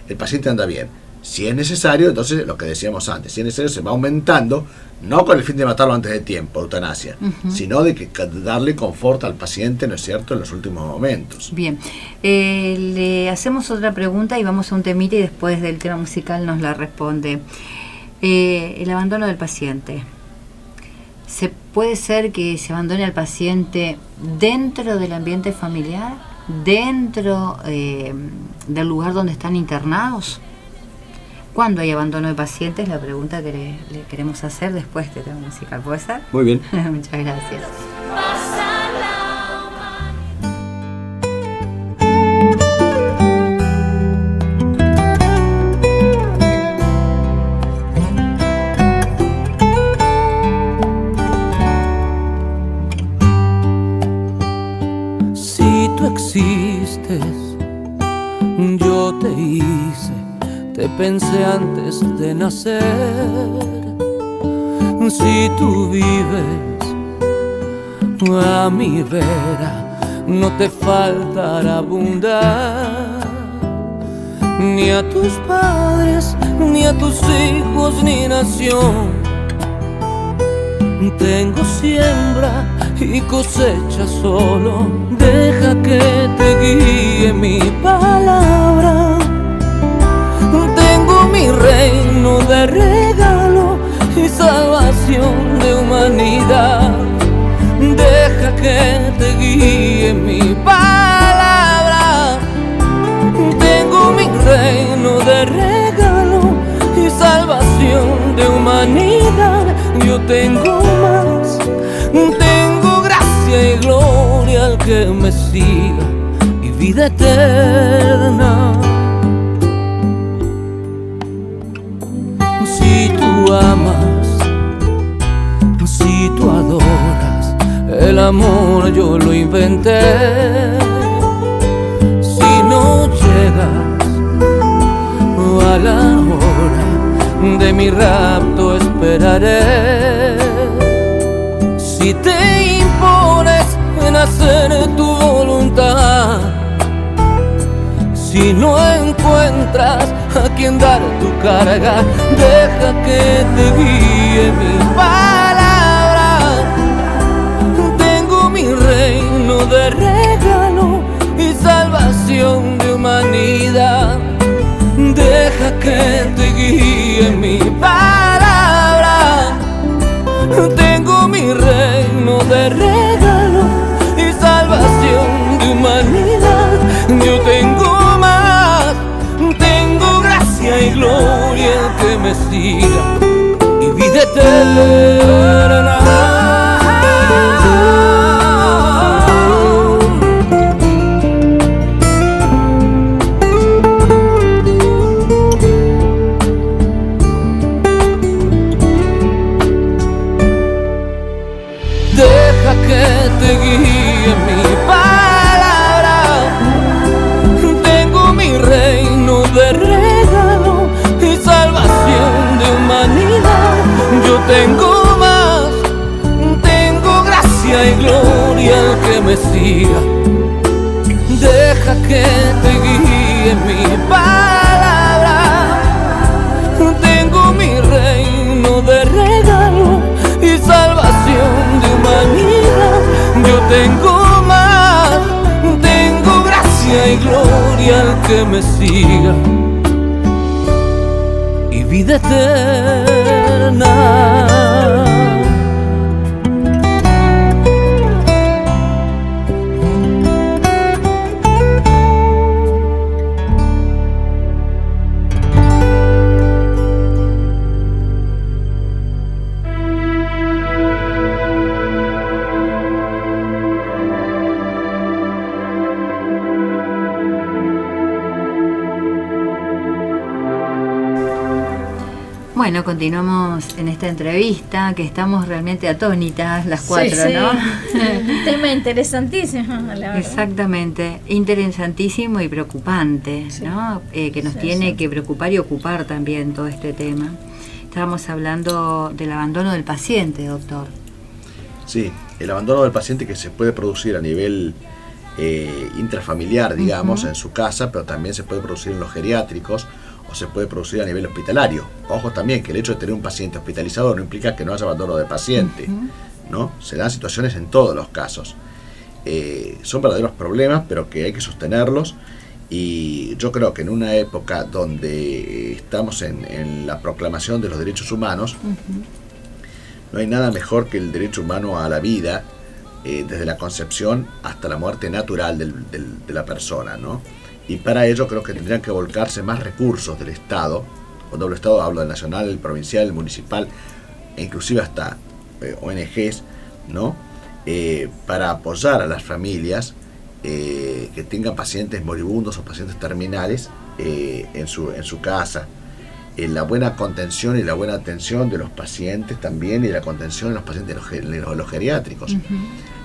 el paciente anda bien. Si es necesario, entonces lo que decíamos antes, si es necesario se va aumentando, no con el fin de matarlo antes de tiempo, eutanasia, sino de que darle confort al paciente, ¿no es cierto?, en los últimos momentos. Bien, le hacemos otra pregunta y vamos a un temita y después del tema musical nos la responde. El abandono del paciente. ¿Puede ser que se abandone al paciente dentro del ambiente familiar? ¿Dentro del lugar donde están internados? ¿Cuándo hay abandono de pacientes? La pregunta que le queremos hacer después del tema musical. ¿Puede ser? Muy bien. Muchas gracias. Pasa la humanidad. Si tú existes, yo te hice, te pensé antes de nacer. Si tú vives a mi vera, no te faltará abundar, ni a tus padres, ni a tus hijos, ni nación. Tengo siembra y cosecha solo, deja que te guíe mi palabra. de regalo y salvación de humanidad. Yo tengo más, tengo gracia y gloria al que me siga y vida eterna. Si tú amas, si tú adoras, el amor yo lo inventé. Si no llegas a la hora de mi rapto esperaré. Si te impones en hacer tu voluntad, si no encuentras a quien dar tu carga, deja que te guíe mi palabra. Tengo mi reino de regalo y salvación de humanidad. Deja que te guíe mi palabra. Tengo mi reino de regalo y salvación de humanidad. Yo tengo más, tengo gracia y gloria que me siga y vida eterna. Que te guíe mi palabra. Tengo mi reino de regalo y salvación de humanidad. Yo tengo más, tengo gracia y gloria al que me siga. Deja que te guíe mi palabra. Tengo mi reino de regalo y salvación de humanidad. Yo tengo más, tengo gracia y gloria al que me siga y vida eterna. Bueno, continuamos en esta entrevista, que estamos realmente atónitas las cuatro, sí, sí. ¿no? Un tema interesantísimo, la verdad. Exactamente, interesantísimo y preocupante, Sí. ¿no? Que nos tiene que preocupar y ocupar también todo este tema. Estábamos hablando del abandono del paciente, doctor. Sí, el abandono del paciente que se puede producir a nivel intrafamiliar, digamos, en su casa, pero también se puede producir en los geriátricos o se puede producir a nivel hospitalario. Ojo también que el hecho de tener un paciente hospitalizado no implica que no haya abandono de paciente, ¿no? Se dan situaciones en todos los casos. Son verdaderos problemas, pero que hay que sostenerlos, y yo creo que en una época donde estamos en la proclamación de los derechos humanos, no hay nada mejor que el derecho humano a la vida, desde la concepción hasta la muerte natural de la persona, ¿no? Y para ello creo que tendrían que volcarse más recursos del Estado. Cuando hablo del Estado hablo del nacional, el provincial, el municipal, e inclusive hasta ONGs, ¿no? Para apoyar a las familias que tengan pacientes moribundos o pacientes terminales en su casa. La buena contención y la buena atención de los pacientes también, y la contención de los pacientes de los geriátricos.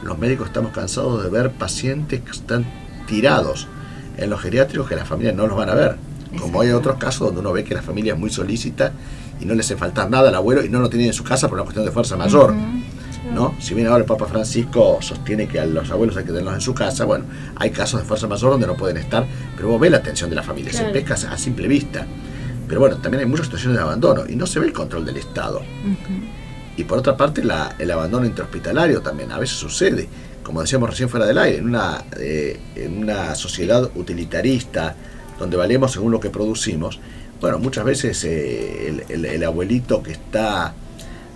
Los médicos estamos cansados de ver pacientes que están tirados en los geriátricos, que las familias no los van a ver. Como hay otros casos donde uno ve que la familia es muy solícita y no le hace faltar nada al abuelo y no lo tiene en su casa por una cuestión de fuerza mayor, ¿no? Si bien ahora el Papa Francisco sostiene que a los abuelos hay que tenerlos en su casa, bueno, hay casos de fuerza mayor donde no pueden estar, pero vos ves la atención de la familia, se pesca a simple vista. Pero bueno, también hay muchas situaciones de abandono y no se ve el control del Estado. Y por otra parte, el abandono intrahospitalario también a veces sucede, como decíamos recién fuera del aire, en una sociedad utilitarista donde valemos según lo que producimos. Bueno, muchas veces el abuelito que está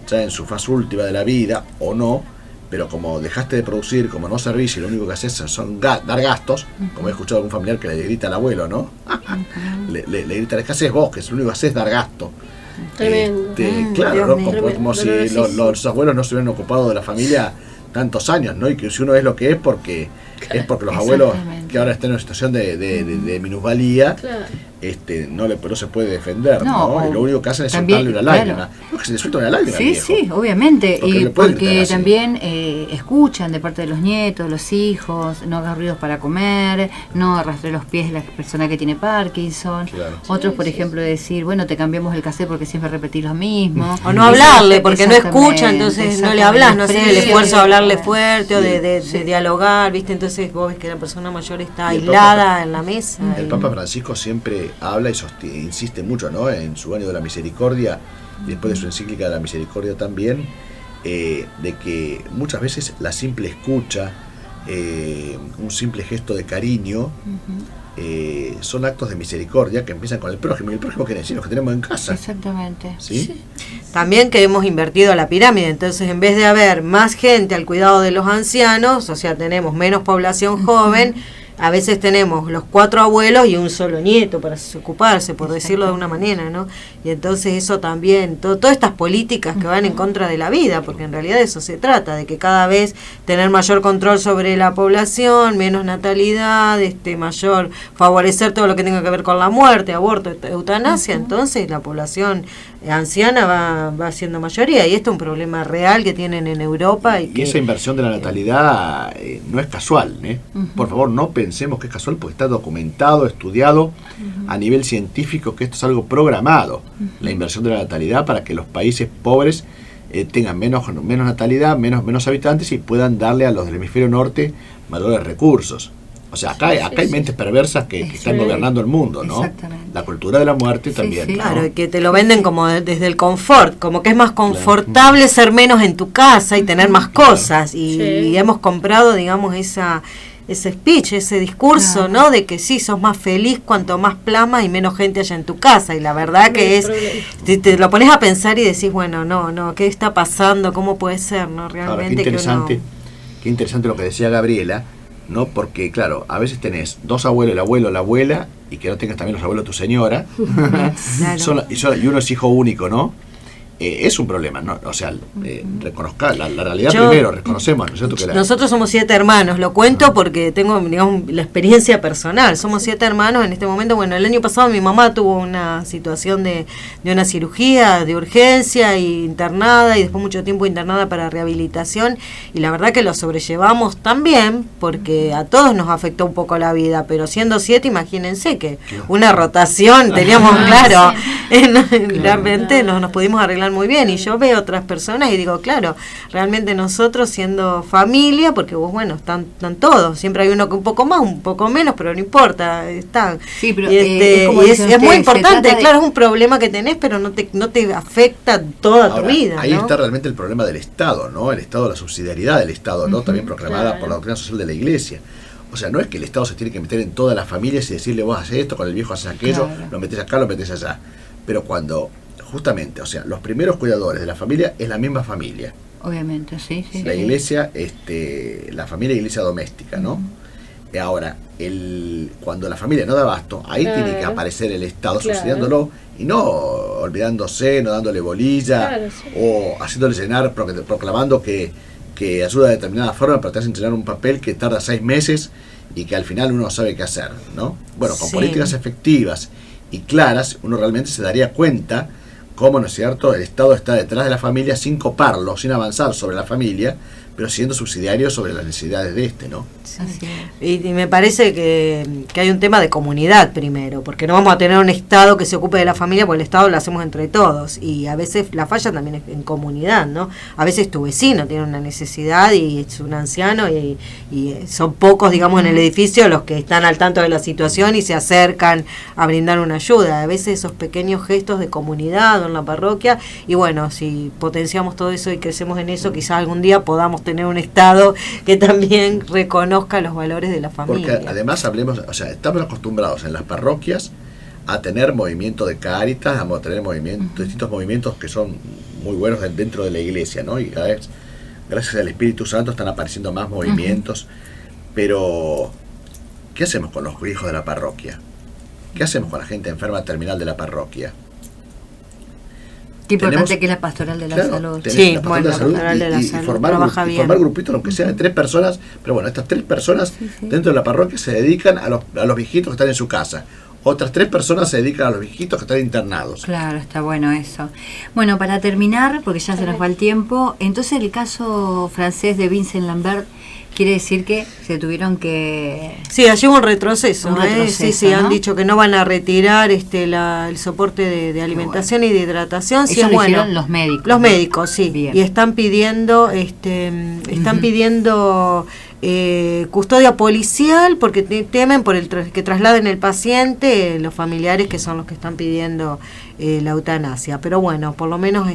ya en su fase última de la vida o no, pero como dejaste de producir, como no servís y lo único que haces son dar gastos, como he escuchado a algún familiar que le grita al abuelo, ¿no? le grita, ¿qué haces vos? Que es lo único que haces es dar gasto. Tremendo. Claro, ¿no? Como si Dolorosísimo. los abuelos no se hubieran ocupado de la familia tantos años, ¿no? Y que si uno es lo que es porque los abuelos que ahora están en una situación de minusvalía, Claro. No se puede defender, ¿no? Y lo único que hacen es también, soltarle una lágrima. No, que se le suelta una lágrima, Sí, viejo. sí, obviamente. Porque Y le pueden porque gritar así. también escuchan de parte de los nietos, los hijos, no hagas ruidos para comer, no arrastre los pies de la persona que tiene Parkinson. Claro. Otros, por ejemplo, decir, bueno, te cambiamos el cassette porque siempre repetís lo mismo. O no hablarle, porque no escucha, entonces no le hablas, no haces el Sí, esfuerzo de hablarle fuerte o Sí. de dialogar, ¿viste? Entonces vos ves que la persona mayor está Y el aislada en la mesa. El Papa Francisco siempre habla y insiste mucho, ¿no? En su año de la misericordia y después de su encíclica de la misericordia también, de que muchas veces la simple escucha, un simple gesto de cariño, son actos de misericordia que empiezan con el prójimo. Y el prójimo, ¿qué decir? Los que tenemos en casa. Exactamente. ¿Sí? También que hemos invertido la pirámide, entonces en vez de haber más gente al cuidado de los ancianos, o sea, tenemos menos población joven, a veces tenemos los 4 abuelos y un solo nieto para ocuparse, por decirlo de una manera, ¿no? Y entonces eso también, todas estas políticas que van en contra de la vida, porque en realidad de eso se trata, de que cada vez tener mayor control sobre la población, menos natalidad, mayor favorecer todo lo que tenga que ver con la muerte, aborto, eutanasia, entonces la población anciana va siendo mayoría, y esto es un problema real que tienen en Europa. Y esa inversión de la natalidad no es casual, ¿eh? Por favor, no pensemos que es casual, porque está documentado, estudiado a nivel científico, que esto es algo programado, la inversión de la natalidad, para que los países pobres tengan menos natalidad, menos habitantes, y puedan darle a los del hemisferio norte mayores recursos. O sea, acá hay mentes perversas que están gobernando el mundo, ¿no? Exactamente. La cultura de la muerte también. sí. ¿no? Claro, y que te lo venden como desde el confort, como que es más confortable ser menos en tu casa y tener más cosas. Y hemos comprado, digamos, ese speech, ese discurso, ¿no? De que sí, sos más feliz cuanto más plasma y menos gente haya en tu casa. Y la verdad que es, te lo pones a pensar y decís, bueno, no, ¿qué está pasando? ¿Cómo puede ser, no? Realmente ahora, qué interesante lo que decía Gabriela, ¿no? Porque, claro, a veces tenés 2 abuelos, el abuelo, la abuela, y que no tengas también los abuelos de tu señora, Claro. y uno es hijo único, ¿no? Es un problema, ¿no? O sea, reconozca la realidad Yo- primero, reconocemos, ¿no es cierto? Que Nosotros somos 7 hermanos, lo cuento porque tengo, digamos, la experiencia personal. Somos 7 hermanos en este momento. Bueno, el año pasado mi mamá tuvo una situación de una cirugía de urgencia y internada, y después mucho tiempo internada para rehabilitación, y la verdad que lo sobrellevamos también, porque a todos nos afectó un poco la vida, pero siendo 7, imagínense que una rotación teníamos, claro, realmente nos pudimos arreglar muy bien. Y yo veo otras personas y digo, claro, realmente nosotros siendo familia, porque vos, bueno, están todos, siempre hay uno que un poco más, un poco menos, pero no importa, están. Sí, pero Y como es dicen muy ustedes, importante, se trata de- claro, es un problema que tenés, pero no te afecta toda Ahora, tu vida, ahí ¿no? está realmente el problema del Estado, ¿no? El Estado, la subsidiariedad del Estado, ¿no? También proclamada claro. por la doctrina social de la Iglesia. O sea, no es que el Estado se tiene que meter en todas las familias y decirle, vos haces esto, con el viejo haces aquello, Claro. lo metés acá, lo metés allá. Pero cuando, justamente, o sea, los primeros cuidadores de la familia es la misma familia. Obviamente, sí. La iglesia, la familia, iglesia doméstica, ¿no? Ahora, cuando la familia no da abasto, ahí Claro. tiene que aparecer el Estado Claro. subsidiándolo, y no olvidándose, no dándole bolilla, Claro, sí. o haciéndole llenar, proclamando que ayuda de determinada forma, pero te hacen llenar un papel que tarda 6 meses y que al final uno no sabe qué hacer, ¿no? Bueno, con Sí. políticas efectivas y claras, uno realmente se daría cuenta cómo, ¿no es cierto?, el Estado está detrás de la familia sin coparlo, sin avanzar sobre la familia, pero siendo subsidiario sobre las necesidades de ¿no? Así es. Y me parece que hay un tema de comunidad primero, porque no vamos a tener un Estado que se ocupe de la familia, porque el Estado lo hacemos entre todos, y a veces la falla también es en comunidad, ¿no? A veces tu vecino tiene una necesidad y es un anciano y son pocos, digamos, en el edificio los que están al tanto de la situación y se acercan a brindar una ayuda. A veces esos pequeños gestos de comunidad o en la parroquia, y bueno, si potenciamos todo eso y crecemos en eso, quizás algún día podamos tener un Estado que también reconozca los valores de la familia. Porque además hablemos, o sea, estamos acostumbrados en las parroquias a tener movimiento de Cáritas, a tener distintos movimientos que son muy buenos dentro de la iglesia, ¿no? Y cada vez gracias al Espíritu Santo están apareciendo más movimientos, pero ¿qué hacemos con los hijos de la parroquia? ¿Qué hacemos con la gente enferma terminal de la parroquia? Qué importante que es la pastoral de la salud. Sí, la pastoral de la salud y formar grupitos, aunque sean 3 personas, pero bueno, estas 3 personas dentro de la parroquia se dedican a los viejitos que están en su casa. Otras 3 personas se dedican a los viejitos que están internados. Claro, está bueno eso. Bueno, para terminar, porque ya se nos va el tiempo, entonces el caso francés de Vincent Lambert quiere decir que se tuvieron que... Sí, allí hubo un retroceso. Sí, ¿no? Han dicho que no van a retirar el soporte de alimentación y de hidratación. Eso lo hicieron los médicos. Los médicos, sí. Bien. Y están pidiendo custodia policial porque temen por que trasladen el paciente los familiares que son los que están pidiendo la eutanasia. Pero bueno, por lo menos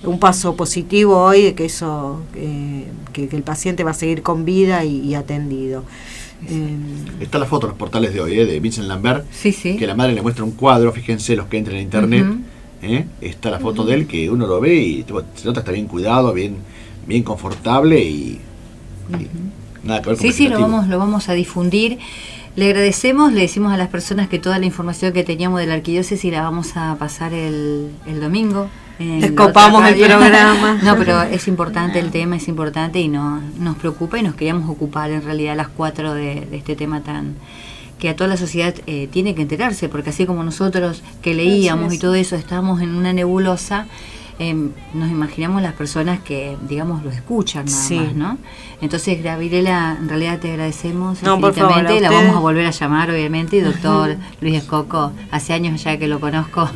un paso positivo hoy de que eso que el paciente va a seguir con vida y atendido. Está la foto en los portales de hoy de Vincent Lambert, sí. Que la madre le muestra un cuadro, fíjense los que entran en internet, está la foto de él que uno lo ve y se nota está bien cuidado, bien confortable y nada que ver con sí, lo vamos a difundir. Le agradecemos, le decimos a las personas que toda la información que teníamos de la arquidiócesis la vamos a pasar el domingo. Escopamos el programa. No, pero es importante el tema, es importante y nos preocupa y nos queríamos ocupar en realidad las 4 de este tema que a toda la sociedad tiene que enterarse, porque así como nosotros que leíamos y todo eso estamos en una nebulosa, nos imaginamos las personas que, digamos, lo escuchan nada más, ¿no? Entonces, Gabriela, en realidad te agradecemos infinitamente. La vamos a volver a llamar, obviamente. Y doctor Luis Escoco, hace años ya que lo conozco,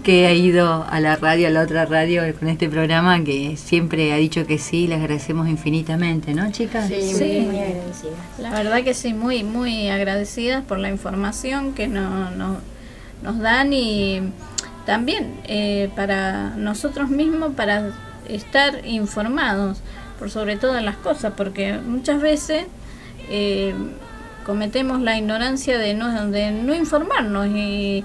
que ha ido a la radio, a la otra radio con este programa, que siempre ha dicho que sí. Le agradecemos infinitamente, ¿no, chicas? Sí, muy agradecidas. La verdad que sí, muy, muy agradecidas por la información que nos dan y también para nosotros mismos, para estar informados por sobre todas las cosas, porque muchas veces cometemos la ignorancia de no informarnos y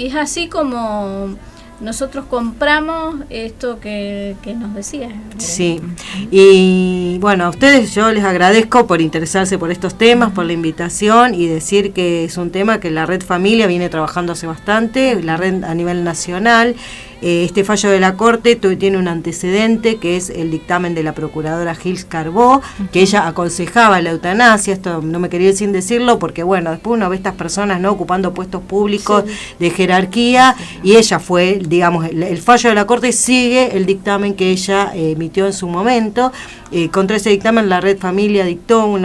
es así como nosotros compramos esto que nos decías. Sí, y bueno, a ustedes yo les agradezco por interesarse por estos temas, por la invitación y decir que es un tema que la Red Familia viene trabajando hace bastante, la red a nivel nacional. Este fallo de la Corte tiene un antecedente que es el dictamen de la procuradora Gils Carbó, que ella aconsejaba la eutanasia. Esto no me quería ir sin decirlo porque bueno, después uno ve estas personas no ocupando puestos públicos de jerarquía y ella fue, digamos, el fallo de la Corte sigue el dictamen que ella emitió en su momento. Contra ese dictamen la Red Familia dictó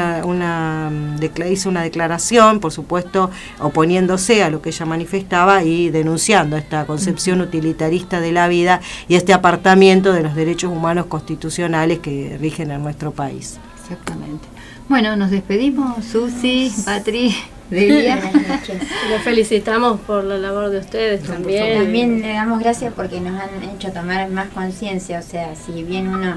hizo una declaración, por supuesto oponiéndose a lo que ella manifestaba y denunciando esta concepción utilitarista de la vida y este apartamiento de los derechos humanos constitucionales que rigen en nuestro país. Exactamente. Bueno, nos despedimos, Susi, Patri, Delia. Les felicitamos por la labor de ustedes también. También le damos gracias porque nos han hecho tomar más conciencia, o sea, si bien uno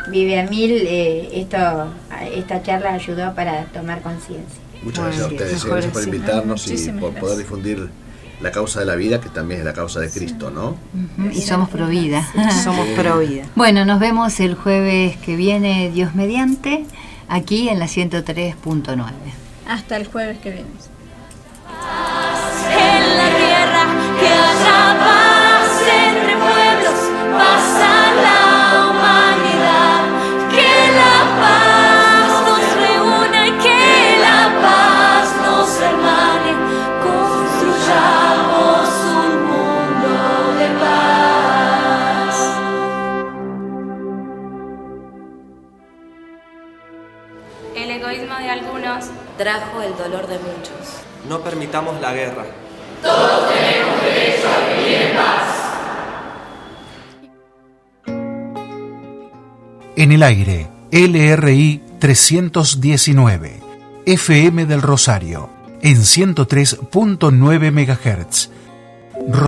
vive a 1000, esta charla ayudó para tomar conciencia. Muchas gracias a ustedes, gracias por invitarnos y por poder difundir la causa de la vida, que también es la causa de Cristo, ¿no? Y somos pro vida. Somos pro vida. Bueno, nos vemos el jueves que viene, Dios mediante, aquí en la 103.9. Hasta el jueves que viene. En la tierra que haya paz entre pueblos, paz a la humanidad, que la paz nos reúna y que la paz nos hermane, construyamos un mundo de paz. El egoísmo de algunos trajo el dolor de muchos. No permitamos la guerra. Todos tenemos derecho a vivir en paz. En el aire, LRI 319, FM del Rosario, en 103.9 MHz.